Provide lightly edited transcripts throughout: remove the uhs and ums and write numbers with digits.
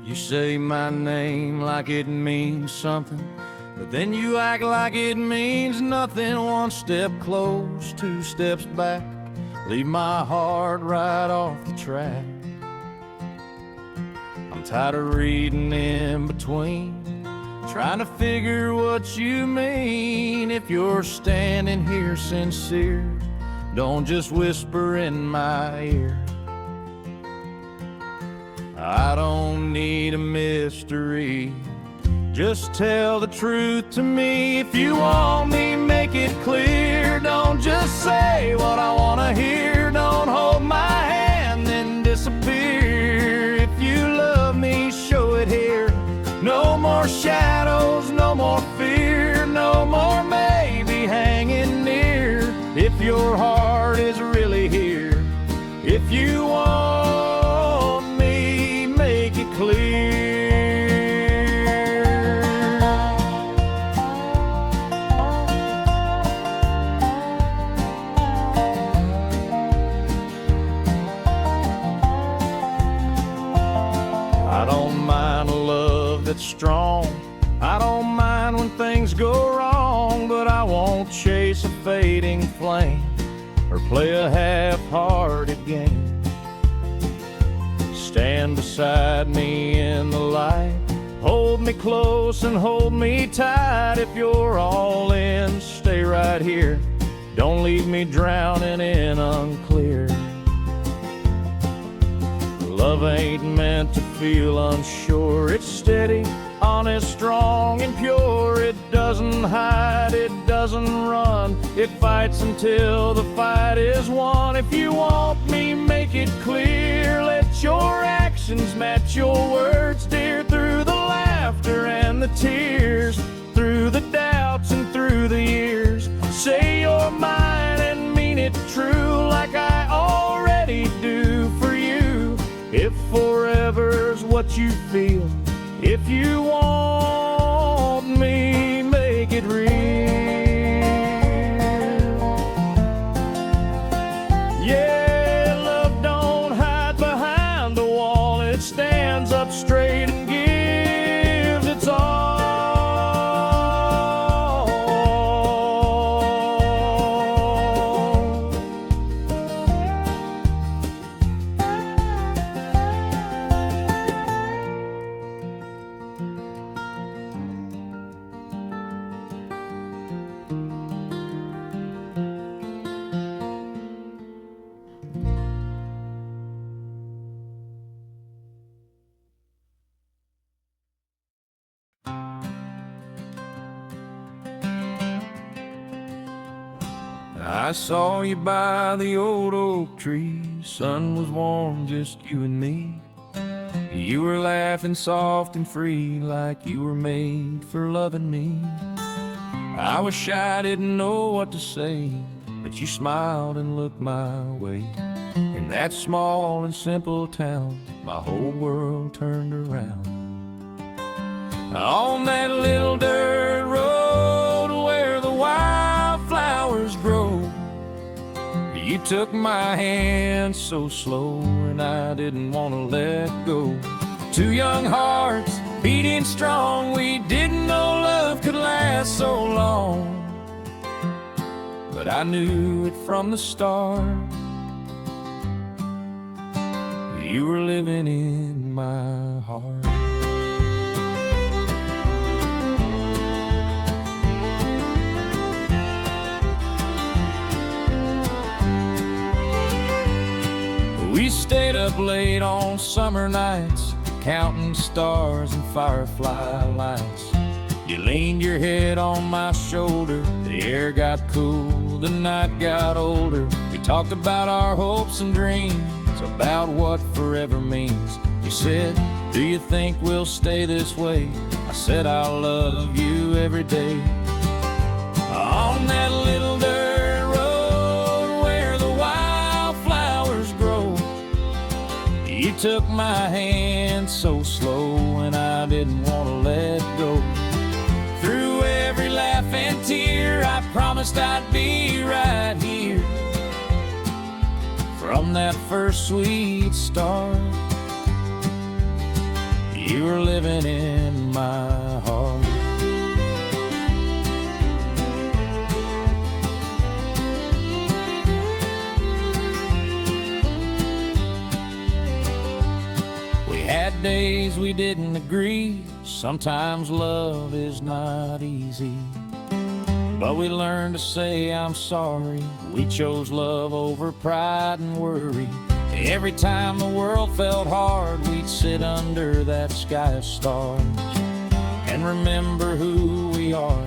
You say my name like it means something, but then you act like it means nothing. One step close, two steps back, leave my heart right off the track. I'm tired of reading in between, trying to figure what you mean. If you're standing here sincere, don't just whisper in my ear. I don't need a mystery, just tell the truth to me. If you want me, make it clear. Don't just say what I want to hear. Don't hold my hand then disappear. If you love me, show it here. No more shadows, no more fear, no more maybe hanging near. If your heart is really here, if you want me, make it clear. I don't mind a love that's strong, I don't mind when things go wrong, but I won't chase a fading flame or play a half-hearted game. Stand beside me in the light, hold me close and hold me tight. If you're all in, stay right here, don't leave me drowning in unclear. Love ain't meant to feel unsure. It's steady, honest, strong, and pure. It doesn't hide, it doesn't run. It fights until the fight is won. If you want me, make it clear. Let your actions match your words, dear. Through the laughter and the tears, through the doubts and through the years, say you're mine and mean it true, like I already do for you. If forever's what you feel, if you want me, make it real. Yeah, love don't hide behind a wall, it stands up straight and gives its all. I saw you by the old oak tree, sun was warm, just you and me. You were laughing soft and free, like you were made for loving me. I was shy, didn't know what to say, but you smiled and looked my way. In that small and simple town, my whole world turned around. On that little dirt road where the wildflowers grow, you took my hand so slow, and I didn't want to let go. Two young hearts beating strong, we didn't know love could last so long. But I knew it from the start, you were living in my heart. We stayed up late on summer nights, counting stars and firefly lights. You leaned your head on my shoulder, the air got cool, the night got older. We talked about our hopes and dreams, about what forever means. You said, do you think we'll stay this way? I said, I'll love you every day. On that little dirt road where the wildflowers grow, you took my hand so slow, and I didn't want to let go. Through every laugh and tear, I promised I'd be right here. From that first sweet start, You were living in my heart. We had days we didn't agree. Sometimes love is not easy, but we learned to say I'm sorry. We chose love over pride and worry. Every time the world felt hard, we'd sit under that sky of stars and remember who we are.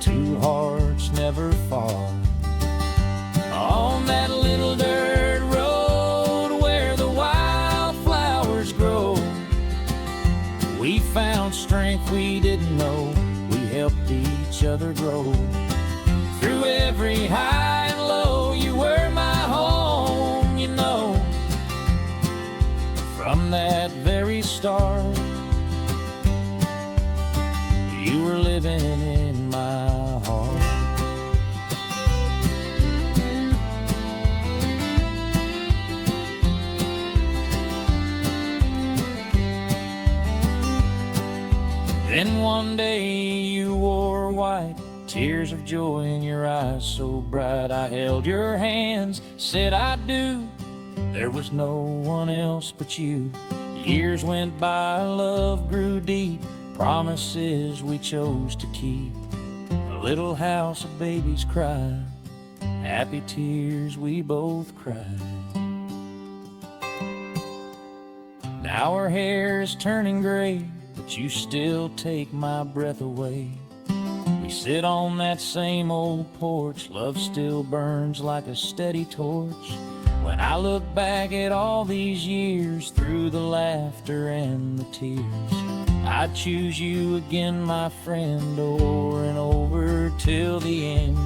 Two hearts never far. On that little dirt road where the wildflowers grow, we found strength we didn't know. We helped each other grow. Through every high and low, you were my home, you know. From that very start, you were living in my heart. Then one day you wore white, tears of joy in your eyes so bright. I held your hands, said I do. There was no one else but you. Years went by, love grew deep, promises we chose to keep. A little house of babies cried, happy tears we both cried. Now our hair is turning gray, but you still take my breath away. We sit on that same old porch, love still burns like a steady torch. When I look back at all these years, through the laughter and the tears, I'd choose you again, my friend, over and over till the end.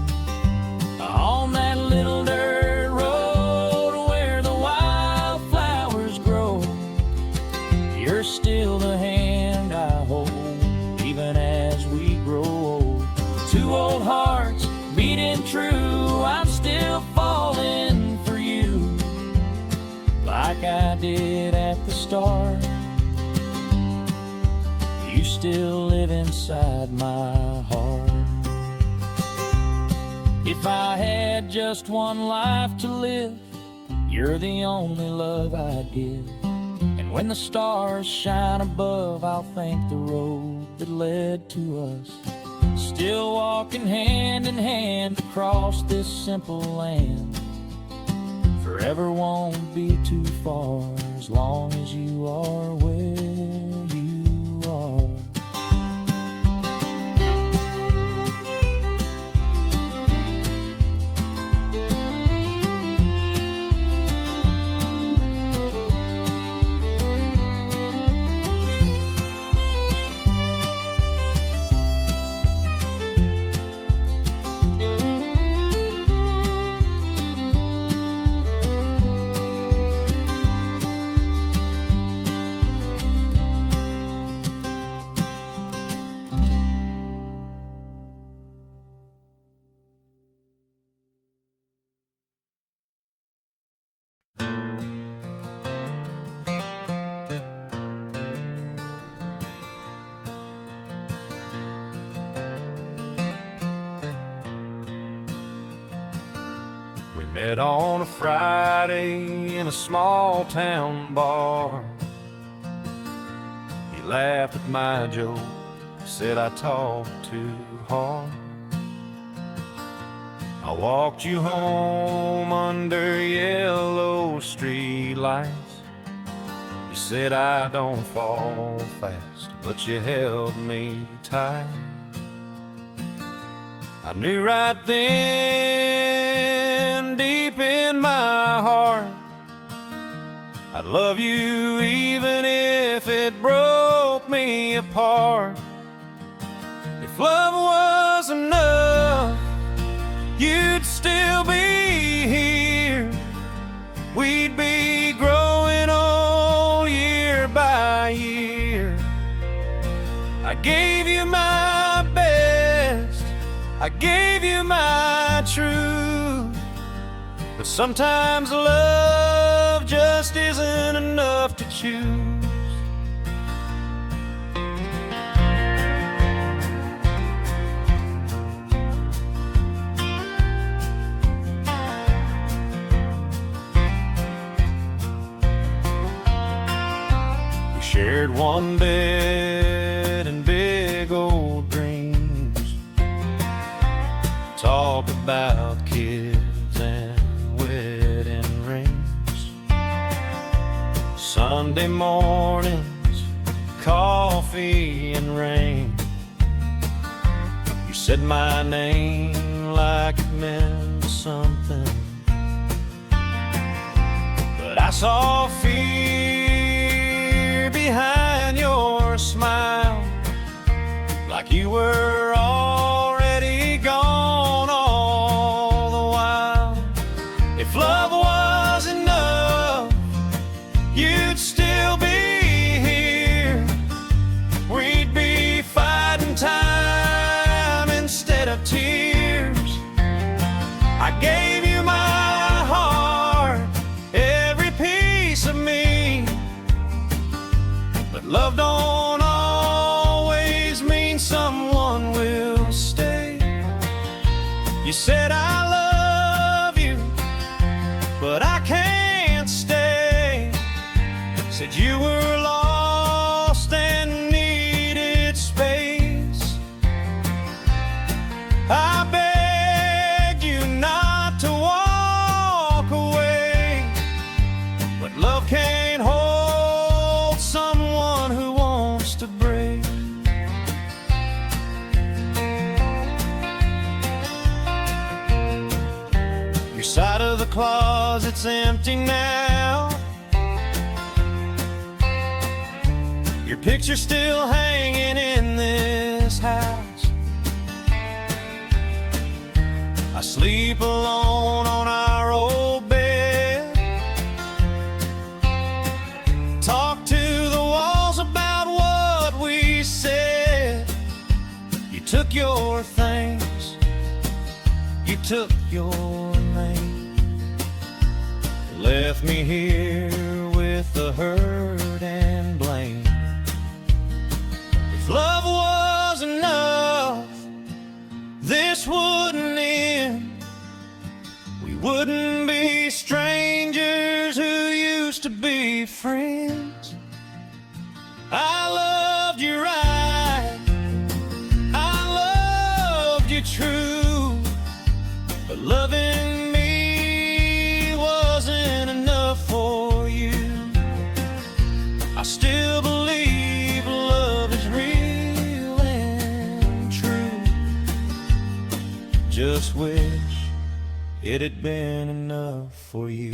On that little dirt road where the wildflowers grow, you're still the hand I hold, even as we grow old. Two old hearts beating true, I'm still falling for you, like I did at the start. You still live inside my heart. If I had just one life to live, you're the only love I'd give. And when the stars shine above, I'll thank the road that led to us. Still walking hand in hand across this simple land. Forever won't be too far, as long as you are where you are. Met on a Friday in a small town bar. He laughed at my joke, said I talked too hard. I walked you home under yellow street lights. You said I don't fall fast, but you held me tight. I knew right then, deep in my heart, I'd love you even if it broke me apart. If love was enough, you'd still be here. We'd be growing old year by year. I gave you my best, I gave you my truth, but sometimes love just isn't enough to choose. shared one bed and big old dreams. Talked about kids and wedding rings. Sunday mornings, coffee and rain. You said my name like it meant something, but I saw fear behind your smile, like you were already gone all the while. If love was enough, you'd still be here. We'd be fighting time instead of tears. I gave you my heart, every piece of me, but love don't always mean someone will stay. You said I love you, but I can't stay. Said you were lost and needed space. I begged you not to walk away, but love can't hold someone who wants to break. Your side of the closet's empty now. Your picture's still hanging in this house. I sleep alone on our old bed, talk to the walls about what we said. You took your things, you took your name, left me here with the hurt and blame. If love was enough, this wouldn't end. We wouldn't be strangers who used to be friends. I loved you right, I loved you true, but loving me wasn't enough for you. I still believe love is real and true. Just wish it had been enough for you.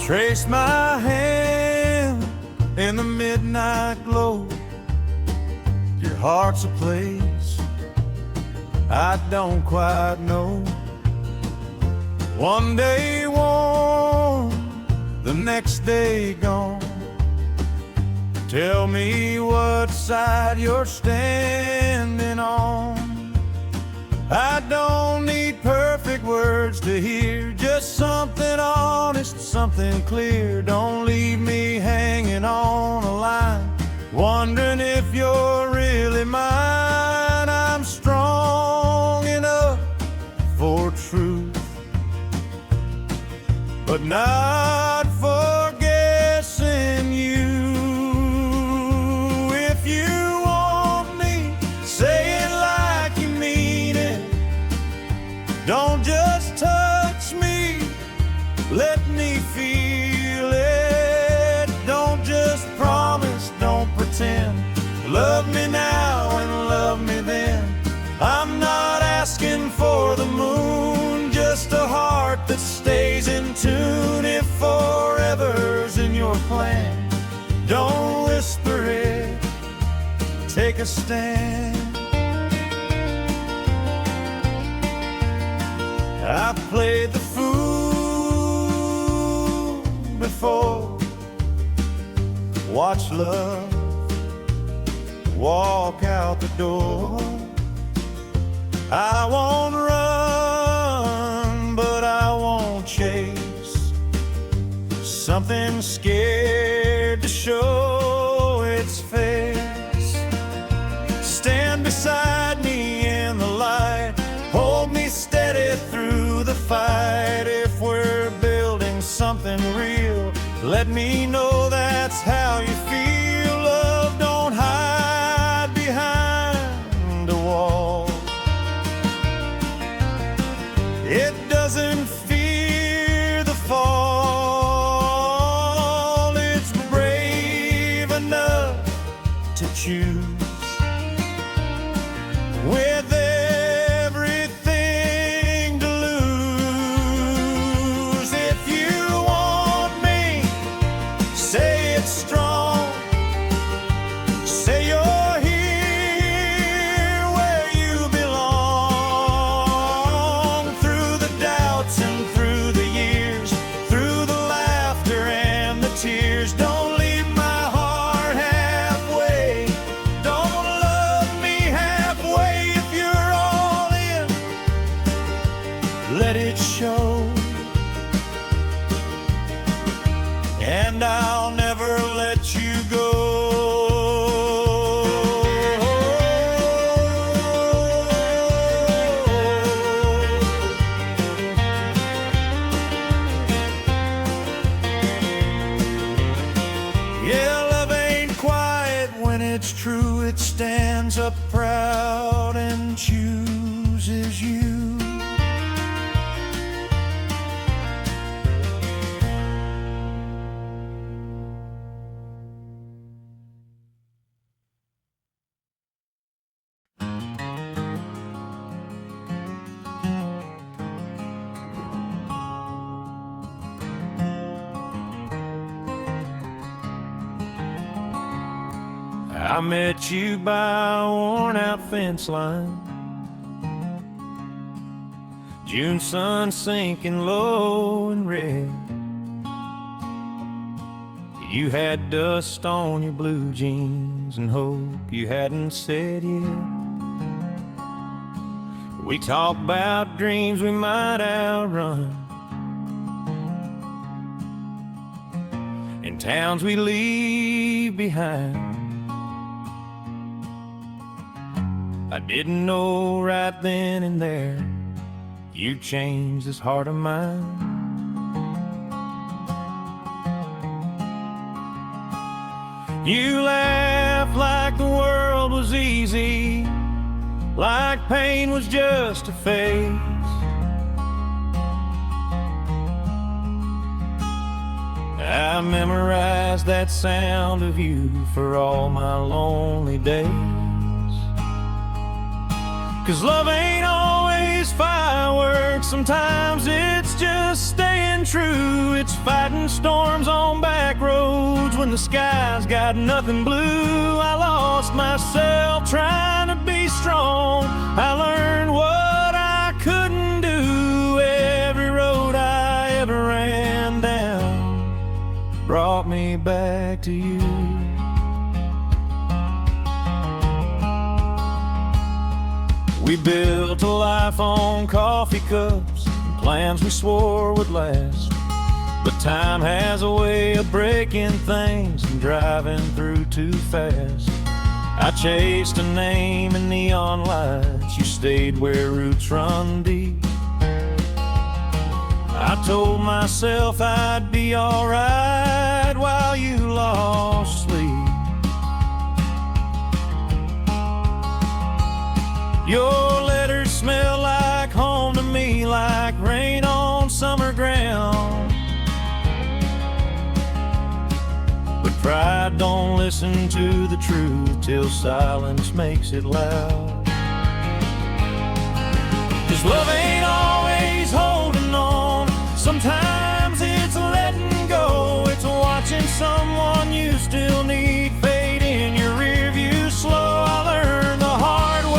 Trace my hand in the midnight glow. Your heart's a place I don't quite know. One day warm, the next day gone. Tell me what side you're standing on. I don't need perfect words to hear, just something honest, something clear. Don't leave me hanging on a line, wondering if you're really mine. I'm strong enough for truth, but not for guessing you. If you want me, say it like you mean it. Don't just touch me, let me feel it. Don't just promise, don't pretend. Love me now and love me then. I'm not asking for the moon, just a heart that stays in tune. If forever's in your plan, don't whisper it, take a stand. I've played the fool before, watched love walk out the door. I won't run, but I won't chase. Something scared to show its face. Stand beside me in the light, hold me steady through the fight. If we're building something real, let me know that's how you feel. Love don't hide behind a wall. It doesn't fear the fall. It's brave enough to choose. With everything to lose. If you want me, say it's strong. Say you're here where you belong. Through the doubts and through the years, through the laughter and the tears. Don't leave my heart halfway. Don't love me halfway. If you're all in, let it show. And I'll never let you go. Yeah, love ain't quiet when it's true. It stands up proud and chooses you. I met you by a worn-out fence line. June sun sinking low and red. You had dust on your blue jeans and hope you hadn't said yet. We talked about dreams we might outrun, and towns we leave behind. I didn't know right then and there you'd change this heart of mine. You laughed like the world was easy, like pain was just a phase. I memorized that sound of you for all my lonely days. 'Cause love ain't always fireworks, sometimes it's just staying true. It's fighting storms on back roads when the sky's got nothing blue. I lost myself trying to be strong. I learned what I couldn't do. Every road I ever ran down brought me back to you. We built a life on coffee cups and plans we swore would last. But time has a way of breaking things and driving through too fast. I chased a name in neon lights, you stayed where roots run deep. I told myself I'd be alright while you lost sleep. Your letters smell like home to me, like rain on summer ground. But pride don't listen to the truth till silence makes it loud. 'Cause love ain't always holding on, sometimes it's letting go. It's watching someone you still need fade in your rear view slow. I learned the hard way.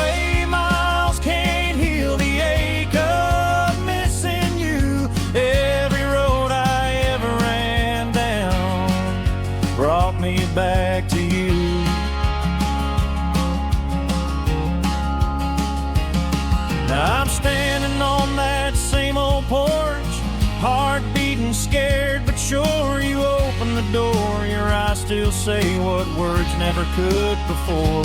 Back to you. sure you open the door, your eyes still say what words never could before.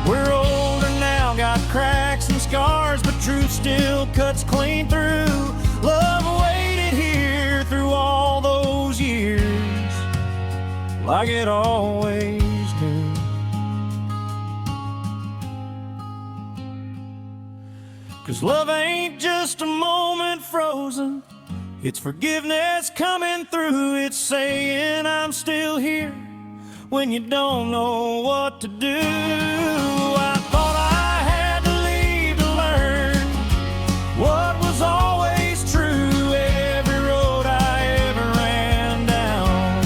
We're older now, got cracks and scars, but truth still cuts clean through. Love waited here through all those years, like it always do. 'Cause love ain't just a moment frozen, it's forgiveness coming through. It's saying I'm still here when you don't know what to do. I thought I had to leave to learn what was always true. Every road I ever ran down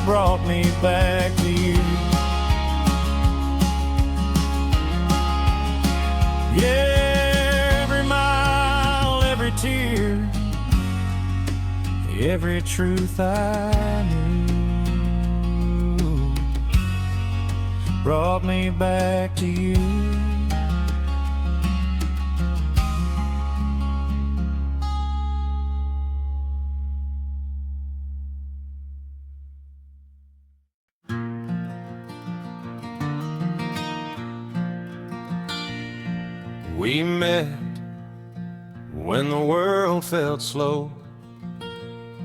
brought me back to you. Yeah, every mile, every tear, every truth I knew brought me back to you. We met when the world felt slow.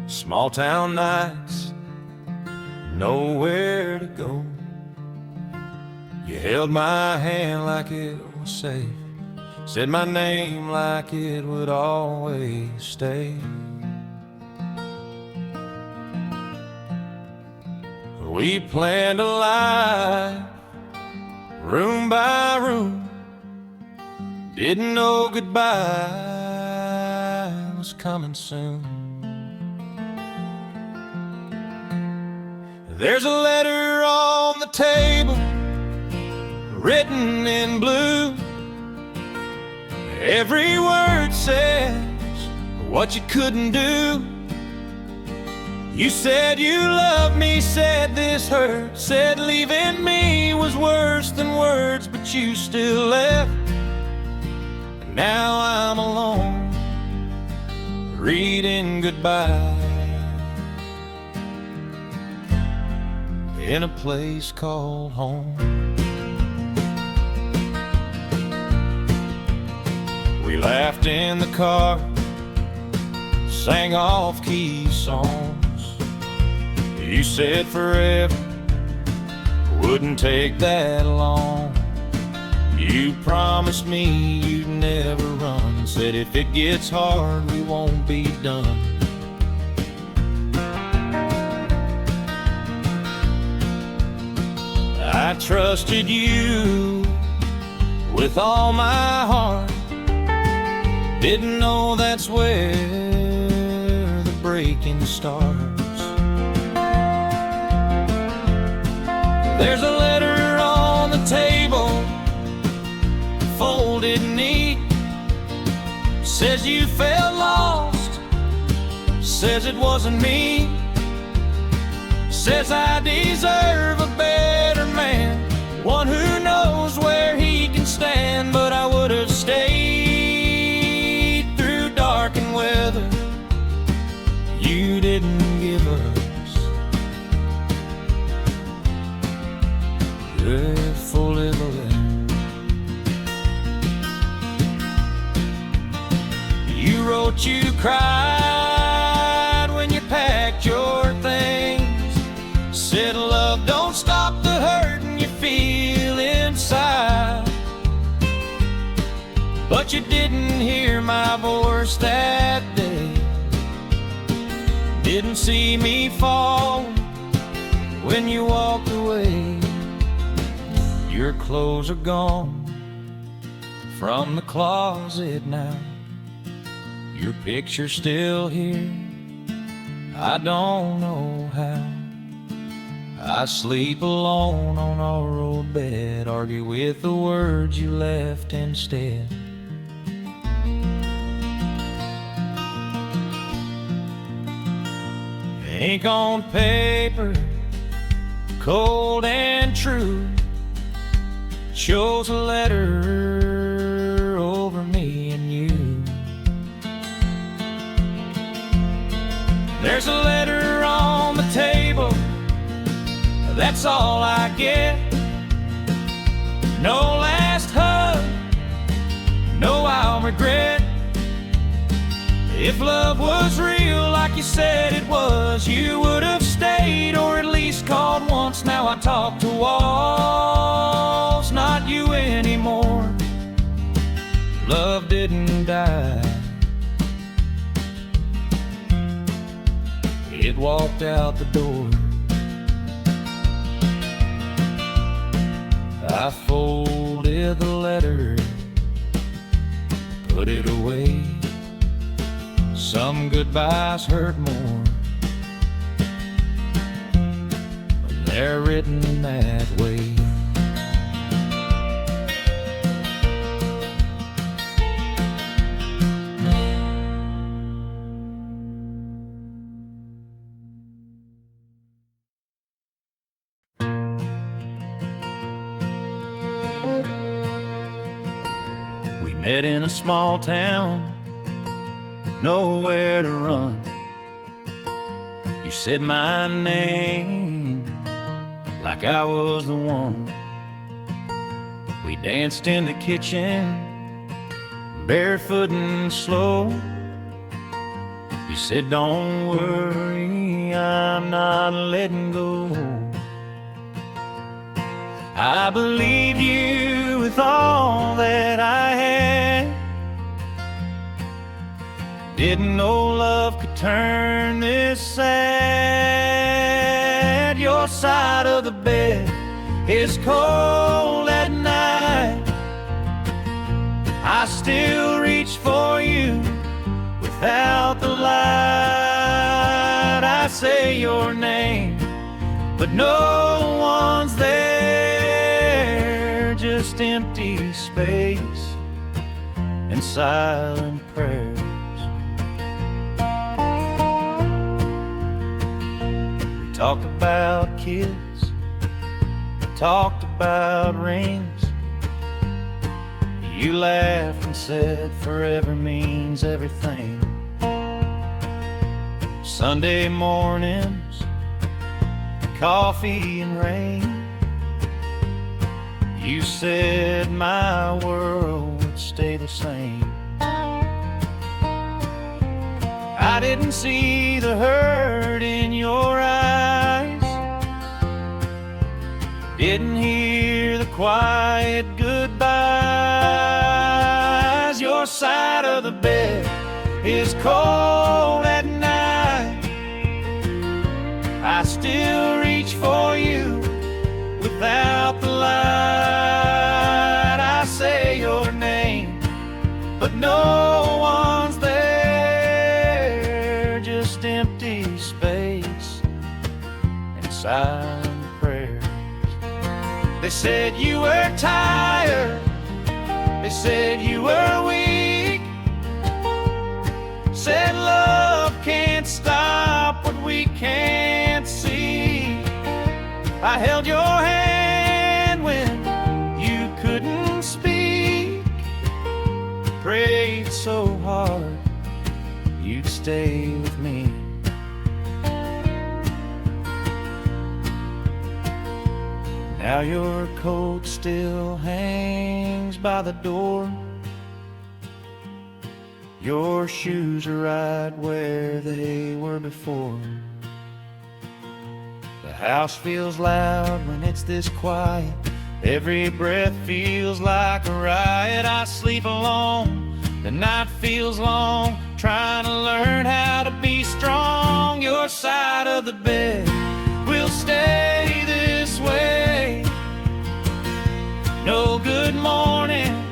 Small town nights, nowhere to go. You held my hand like it was safe, said my name like it would always stay. We planned a life, room by room. Didn't know goodbye was coming soon. There's a letter on the table, written in blue. Every word says what you couldn't do. You said you loved me, said this hurt, said leaving me was worse than words, but you still left. And now I'm alone, reading goodbye in a place called home. We laughed in the car, sang off-key songs. You said forever wouldn't take that long. You promised me you'd never run, said if it gets hard we won't be done. I trusted you with all my heart, didn't know that's where the breaking starts. There's a letter on the table, folded neat. Says you felt lost, says it wasn't me. Says I deserve a better man, one who knows where he can stand. But I would have stayed through dark and weather you didn't give us. Full little letter. You wrote you cried when you packed your things. Said love don't stop the hurting you feel inside. But you didn't hear my voice that day, didn't see me fall when you walked away. Your clothes are gone from the closet now, your picture's still here, I don't know how. I sleep alone on our old bed, argue with the words you left instead. Ink on paper, cold and true, shows a letter over me and you. There's a letter that's all I get. No last hug, no I'll regret. If love was real like you said it was, you would have stayed or at least called once. Now I talk to walls, not you anymore. Love didn't die, it walked out the door. I folded the letter, put it away. Some goodbyes hurt more when they're written that way. We met in a small town, nowhere to run. You said my name like I was the one. We danced in the kitchen, barefoot and slow. You said, don't worry, I'm not letting go. I believed you with all that I had. Didn't know love could turn this sad. Your side of the bed is cold at night. I still reach for you without the light. I say your name, but no one's there. Just empty space and silent prayers. Talked about kids, talked about rings. You laughed and said forever means everything. Sunday mornings, coffee and rain. You said my world would stay the same. I didn't see the hurt in your eyes, didn't hear the quiet goodbyes. Your side of the bed is cold at night. I still reach for you without the light. I say your name, but no one's there. Just empty space and silent prayers. They said you were tired, they said you were weak, said love can't stop what we can't see. I held your hand when you couldn't speak, prayed so hard you'd stay with me. Now your coat still hangs by the door. Your shoes are right where they were before. The house feels loud when it's this quiet. Every breath feels like a riot. I sleep alone, the night feels long, trying to learn how to be strong. Your side of the bed will stay this way. No good morning,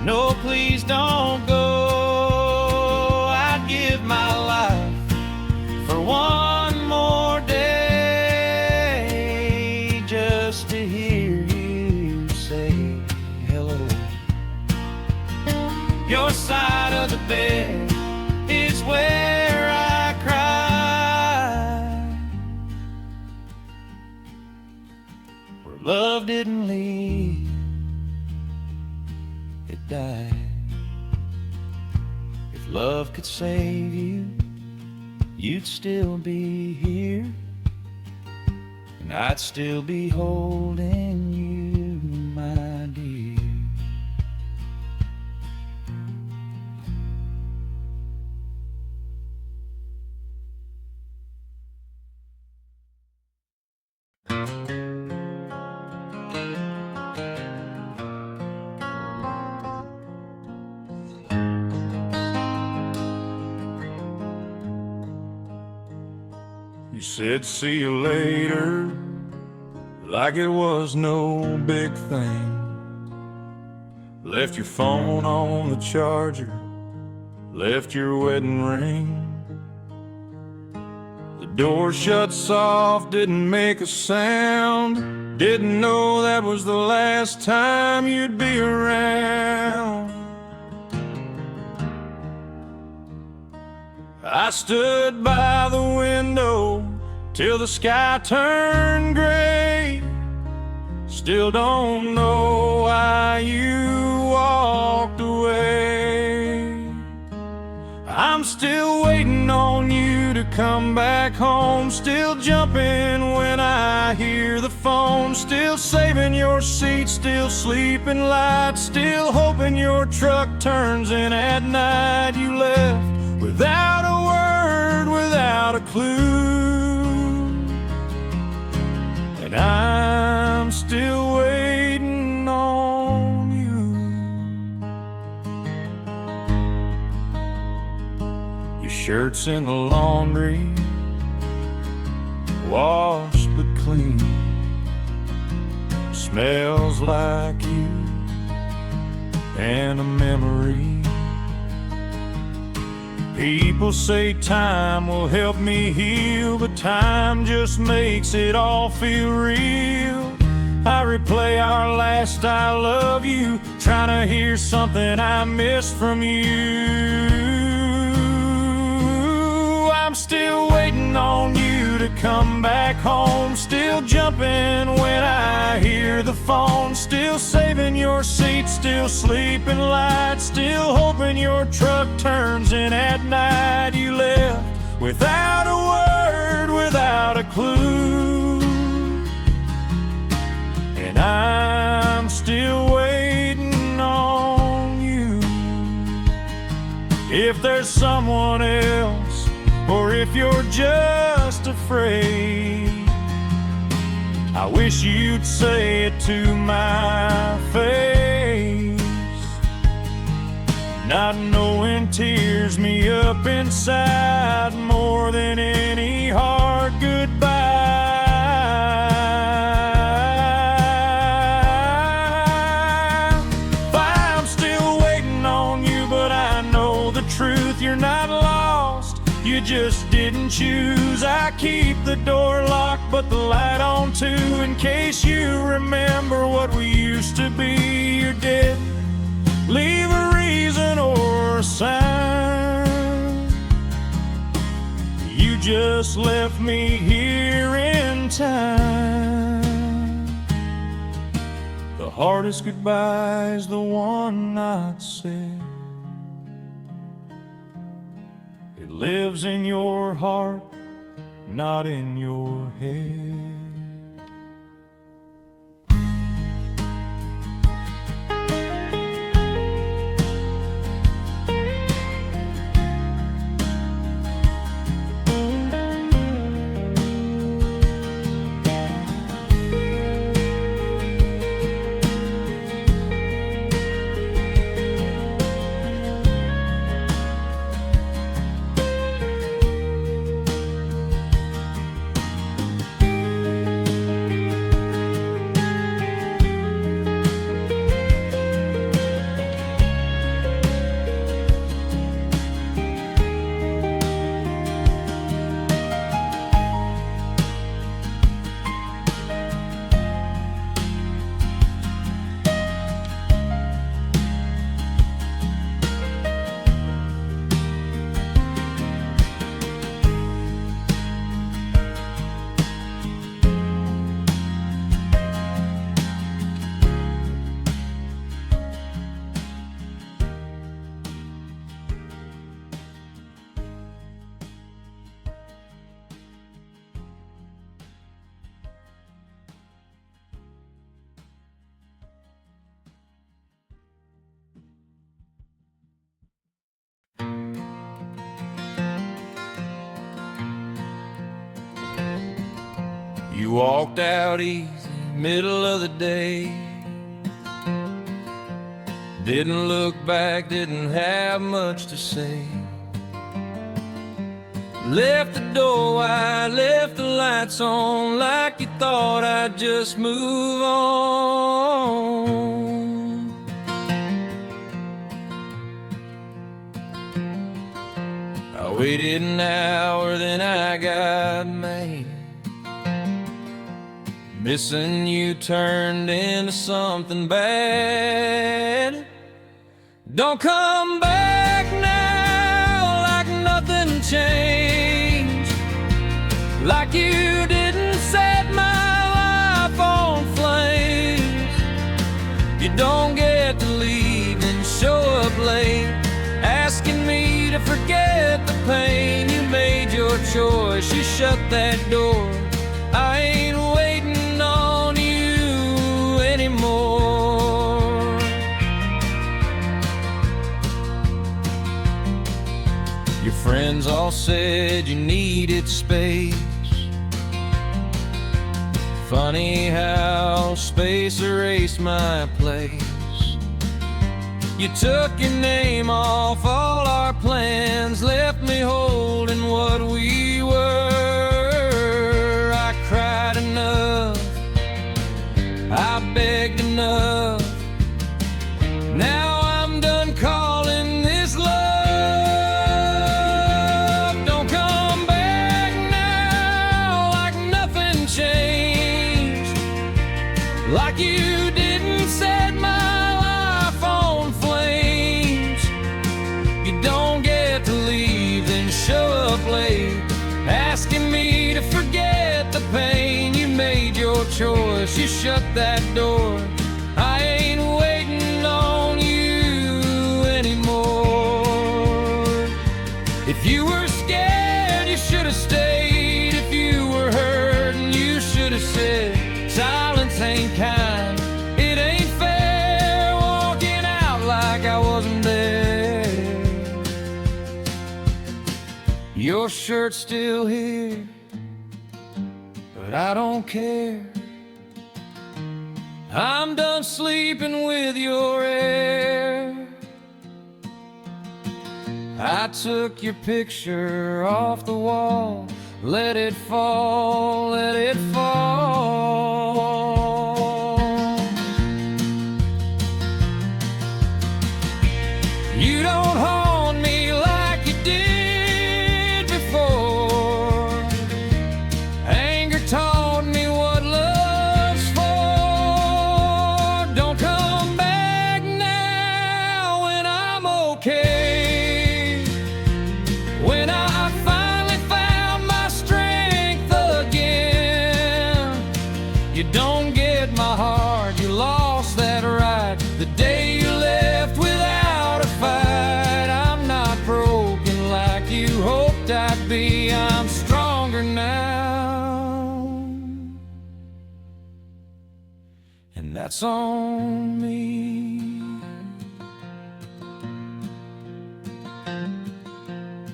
no please don't go. I'd give my life for one more day, just to hear you say hello. Your side of the bed is where I cry, where love didn't leave, it died. If love could save you, you'd still be here, and I'd still be holding you, my dear. You said see you later, like it was no big thing. Left your phone on the charger, left your wedding ring. The door shut soft, didn't make a sound. Didn't know that was the last time you'd be around. I stood by the window till the sky turned gray. Still don't know why you walked away. I'm still waiting on you to come back home. Still jumping when I hear the phone. Still saving your seat, still sleeping light. Still hoping your truck turns in at night. You left without a word, without a clue, and I'm still waiting on you. Your shirt's in the laundry, washed but clean. Smells like you and a memory. People say time will help me heal, but time just makes it all feel real. I replay our last I love you, trying to hear something I missed from you. I'm still waiting on you to come back home. Still jumping when I hear the phone. Still saving your seat, still sleeping light. Still hoping your truck turns in at night. You left without a word, without a clue, and I'm still waiting on you. If there's someone else, or if you're just afraid, I wish you'd say it to my face. Not knowing tears me up inside more than any hard goodbye. I'm still waiting on you, but I know the truth. You're not lost, you just didn't choose. I keep the door locked, but the light on too, in case you remember what we used to be. You're dead, leave a reason or a sign. You just left me here in time. The hardest goodbye's the one not said. It lives in your heart, not in your head. You walked out easy, middle of the day. Didn't look back, didn't have much to say. Left the door wide, left the lights on, like you thought I'd just move on. I waited an hour, then I got mad. Missing you turned into something bad. Don't come back now like nothing changed, like you didn't set my life on flames. You don't get to leave and show up late, asking me to forget the pain. You made your choice, you shut that door. I ain't waiting on you anymore. Your friends all said you needed space. Funny how space erased my place. You took your name off all our plans, left me holding what we were. I cried enough, I begged enough. Now I'm done calling this love. Don't come back now like nothing changed, like you didn't set my life on flames. You don't get to leave, then show up late, asking me to forget the pain. You made your choice, you shut that door. I ain't waiting on you anymore. If you were scared, you should have stayed. If you were hurting, you should have said. Silence ain't kind, it ain't fair, walking out like I wasn't there. Your shirt's still here, but I don't care. I'm done sleeping with your air. I took your picture off the wall, let it fall, let it fall. You don't haunt me like you did before. Anger taught me what love's for. Don't come back now when I'm okay, when I finally found my strength again. You don't get my heart, you lost that right the day you left without a fight. I'm not broken like you hoped I'd be, I'm stronger now, and that's on me.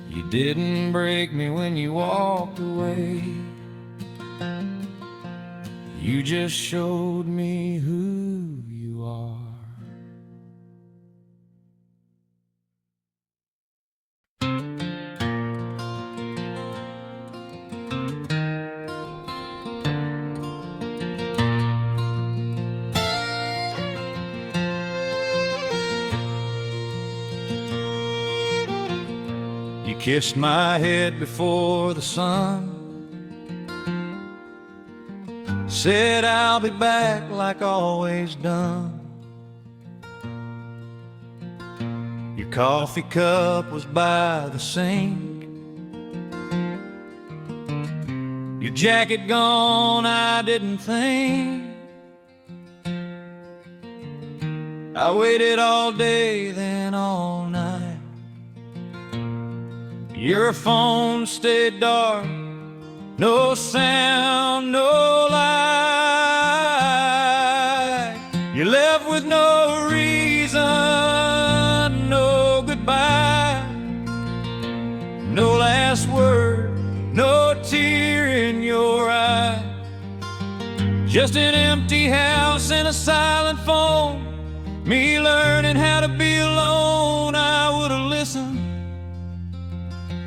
You didn't break me when you walked away. You just showed me who you are. You kissed my head before the sun, said I'll be back like always done. Your coffee cup was by the sink, your jacket gone, I didn't think. I waited all day, then all night. Your phone stayed dark, no sound, no light. You left with no reason, no goodbye, no last word, no tear in your eye. Just an empty house and a silent phone. Me learning how to be alone. I would've listened,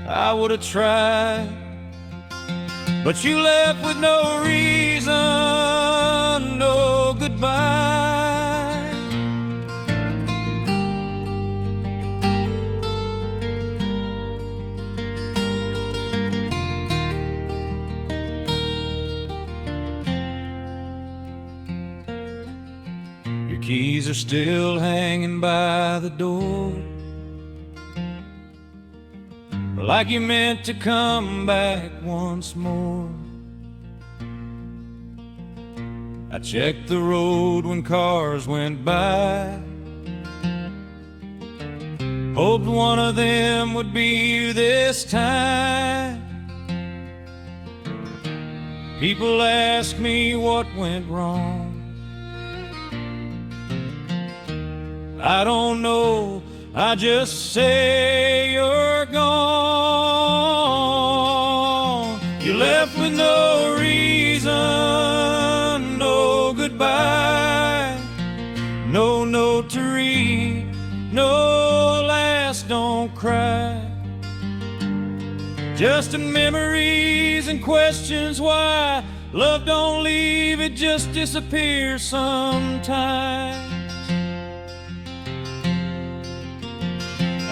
I would've tried, but you left with no reason, no goodbye. Your keys are still hanging by the door, like you meant to come back once more. I checked the road when cars went by, hoped one of them would be you this time. People ask me what went wrong. I don't know, I just say you're gone. You left with no reason, no goodbye, no note to read, no last don't cry. Just memories and questions why love don't leave, it just disappears sometimes.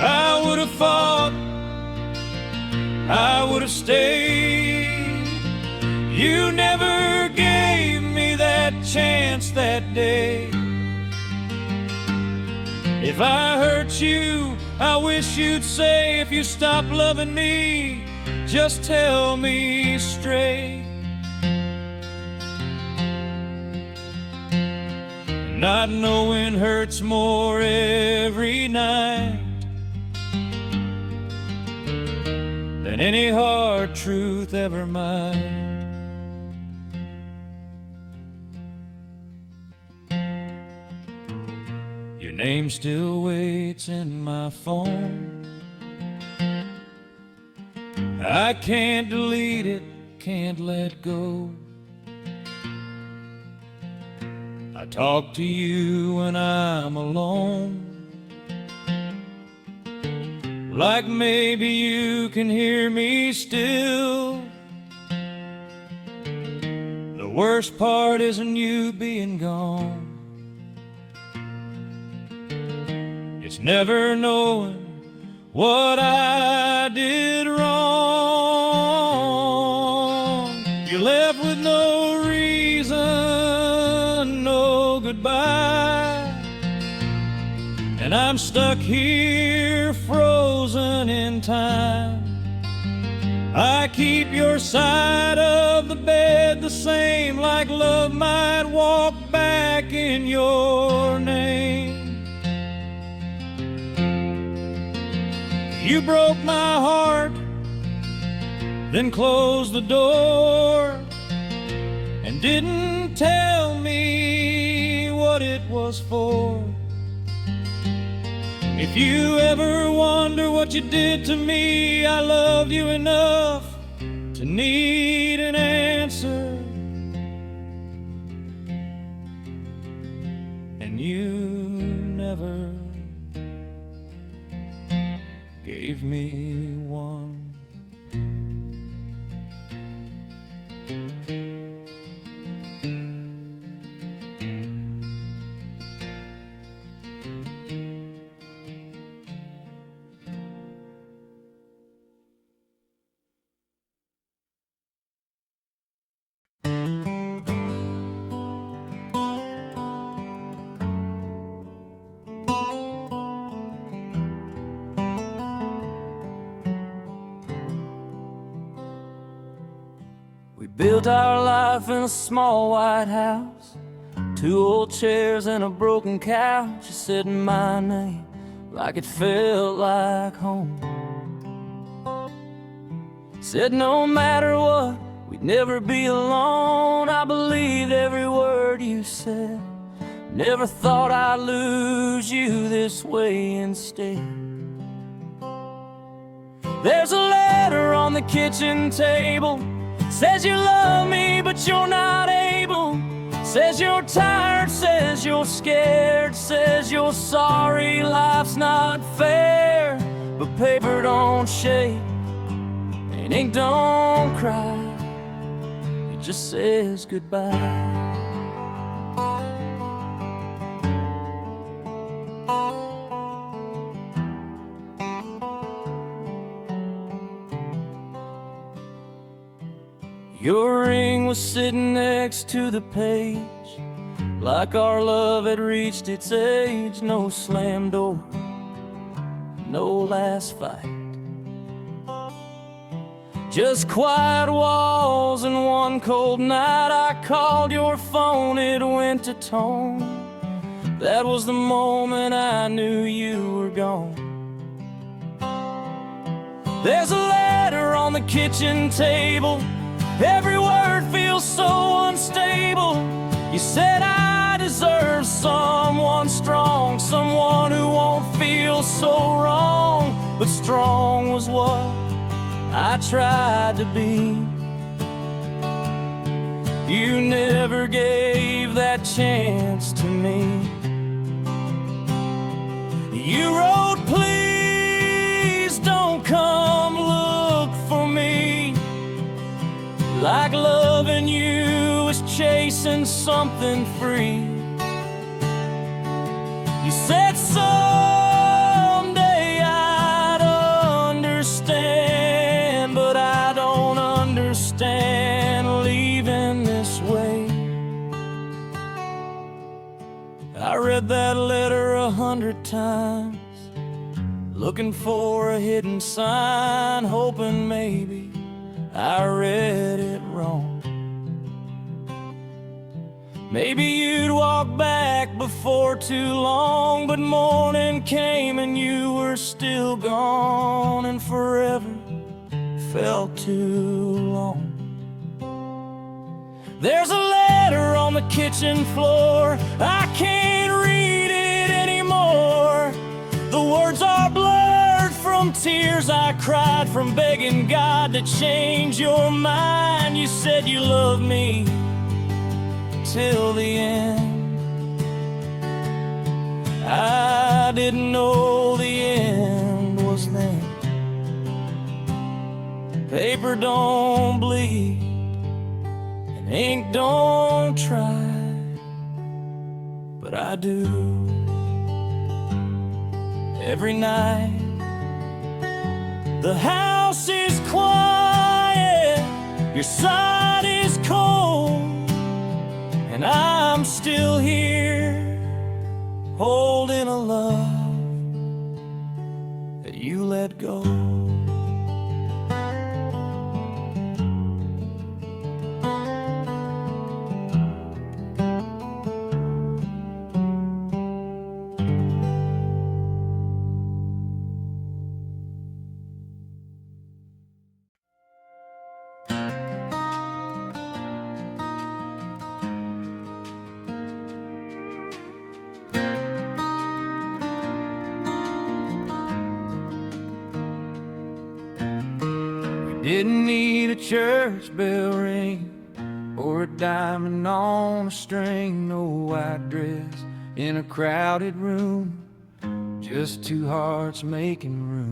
I would have fought, I would have stayed. You never gave me that chance that day. If I hurt you, I wish you'd say, if you stop loving me, just tell me straight. Not knowing hurts more every night than any hard truth ever might. Your name still waits in my phone. I can't delete it, can't let go. I talk to you when I'm alone, like maybe you can hear me still. The worst part isn't you being gone, it's never knowing what I did wrong. You left with no reason, no goodbye, and I'm stuck here frozen in time. I keep your side of the bed the same, like love might walk back in your name. You broke my heart, then closed the door, and didn't tell me what it was for. If you ever wonder what you did to me, I loved you enough to need an answer, and you never gave me one. We built our life in a small white house, 2 old chairs and a broken couch. You said my name like it felt like home. Said no matter what, we'd never be alone. I believed every word you said. Never thought I'd lose you this way instead. There's a letter on the kitchen table, says you love me but you're not able. tired, says you're scared, says you're sorry, life's not fair. But paper don't shake and ink don't cry, it just says goodbye. Your ring was sitting next to the page, like our love had reached its age. No slam door, no last fight, just quiet walls and one cold night. I called your phone, it went to tone. That was the moment I knew you were gone. There's a letter on the kitchen table, every word feels so unstable. You said I deserve someone strong, someone who won't feel so wrong. But strong was what I tried to be. You never gave that chance to me. You wrote, please don't come look for me, like loving you was chasing something free. You said someday I'd understand, but I don't understand leaving this way. I read that letter 100 times, looking for a hidden sign, hoping maybe I read it wrong. Maybe you'd walk back before too long, but morning came and you were still gone, and forever felt too long. There's a letter on the kitchen floor, I can't read it anymore. The words are blurred from tears I cried, from begging God to change your mind. You said you loved me till the end. I didn't know the end was then. Paper don't bleed and ink don't try, but I do. Every night the house is quiet, your side is cold, and I'm still here, holding a love that you let go. Didn't need a church bell ring or a diamond on a string, no white dress in a crowded room, just two hearts making room.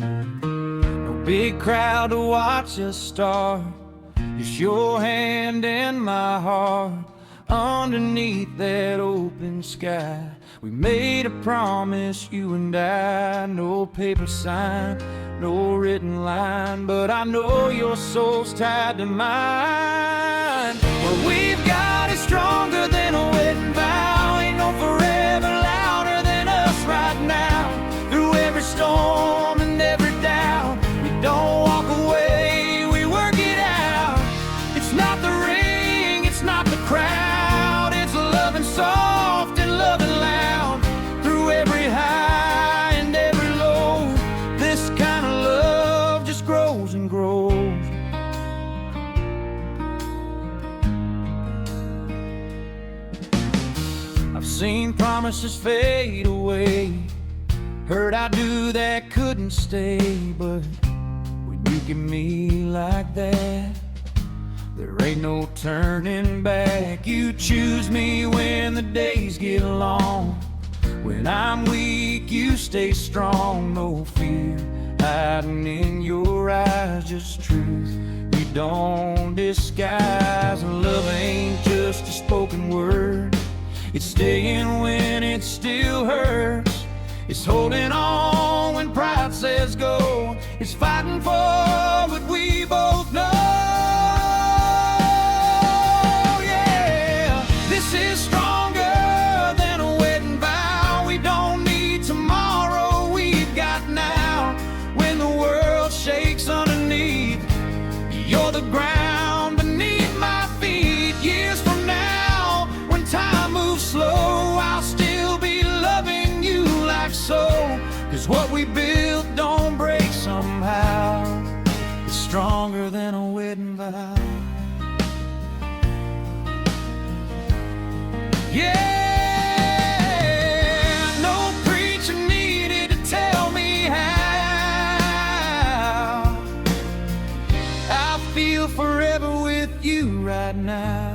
No big crowd to watch us start, just your hand and my heart underneath that open sky. We made a promise, you and I, no paper sign, no written line, but I know your soul's tied to mine. What we've got is stronger than a wedding vow, ain't no forever louder than us right now. Through every storm and every doubt, we don't walk away, we work it out. It's not the ring, it's not the crowd, it's loving soft and loving loud. Through every high and every low, this kind of love just grows and grows. I've seen promises fade away, heard I do that couldn't stay, but when you give me like that, There ain't no turning back. You choose me when the days get long. When I'm weak, you stay strong. No fear hiding in your eyes, just truth you don't disguise. And love ain't just a spoken word. It's staying when it still hurts. It's holding on when pride says go. It's fighting for what we both know. Yeah, this is stronger than a wedding vow. We don't need tomorrow, we've got now. When the world shakes underneath, you're the ground beneath my feet. Years from now, when time moves slow, I'll still be loving you like so. 'Cause what we built don't break somehow. It's stronger than a wedding vow. Yeah, no preacher needed to tell me how. I feel forever with you right now.